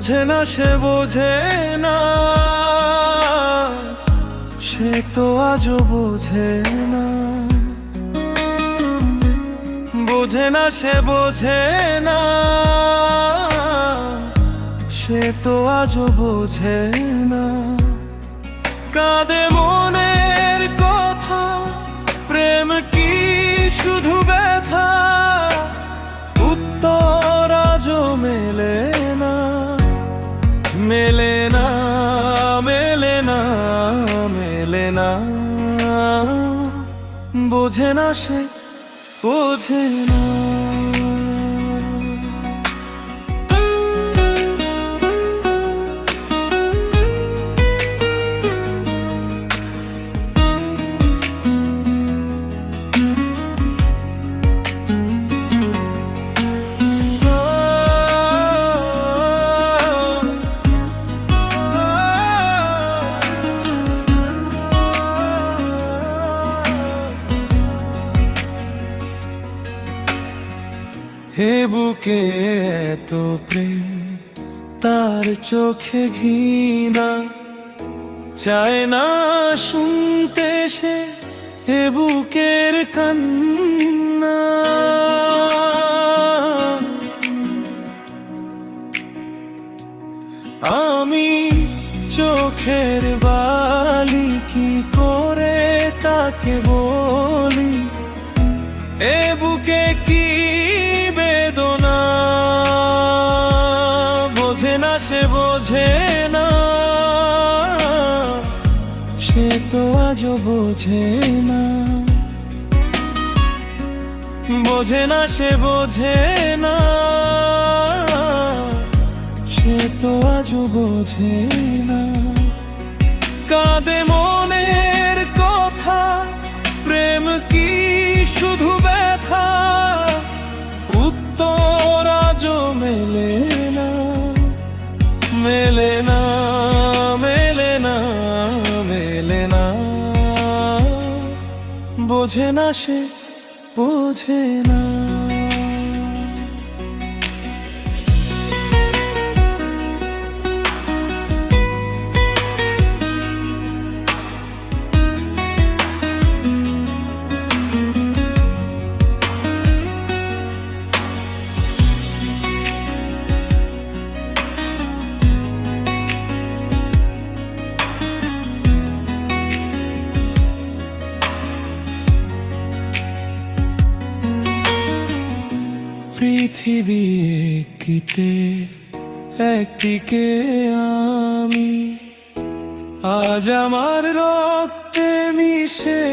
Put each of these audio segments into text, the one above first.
বোঝে না সে বোঝে না, সে তো আজও বোঝে না। বোঝে না সে বোঝে না, সে তো আজও বোঝে না। কাঁদে মনের কথা, প্রেম কি শুধু ব্যথা, উত্তর আজও মেলে না, মেলে না, মেলে না, মেলে না। বোঝে না সে বোঝে না। হে বুকে এত প্রেম, তার চোখে ঘৃণা, চায় না শুনতে সে হে বুকের কান্না। আমি চোখের বালি কি করে তাকে বলি, এ বুকে কি বেদনা। বোঝে না সে বোঝে না, সে তো আজও বোঝে না। বোঝে না সে বোঝে না, সে তো আজও বোঝে না। কাঁদে মনের কথা, প্রেম কি শুধু ব্যথা, উত্তর আজও মেলে না, মেলে না, মেলে না, মেলে না। বোঝে না সে বোঝে না। পৃথিবী কিতে একদিকে আমি, আজ আমার রক্তে মিশে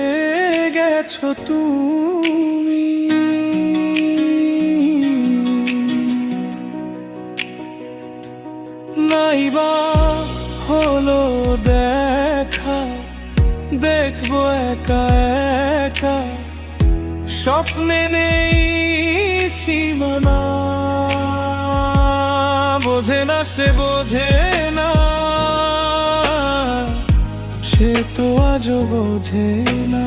গেছো তুমি। নাইবা হলো দেখা, দেখবো একা একা, স্বপ্নে নেই সীমানা। বোঝে না সে বোঝে না, সে তো আজও বোঝে না।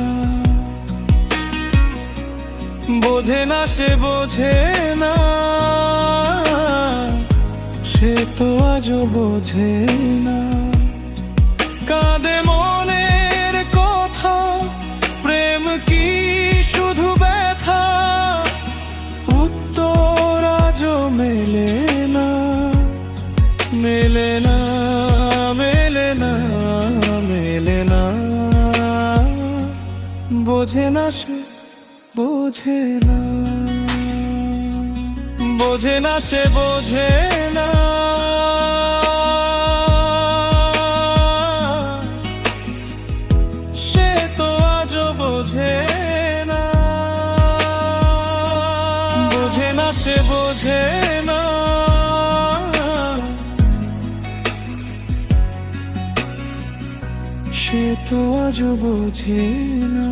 বোঝে না সে বোঝে না, সে তো আজও বোঝে না। কাঁদে মনের কথা, প্রেম কি শুধু ব্যথা, উত্তর আজও মেলে না, মেলে না, মেলে না, মেলে না। বোঝে না সে বোঝে না। বোঝে না সে বোঝে না, সে তো আজও বোঝে না। বোঝে না সে বোঝে না, সে তো আজও বোঝে না।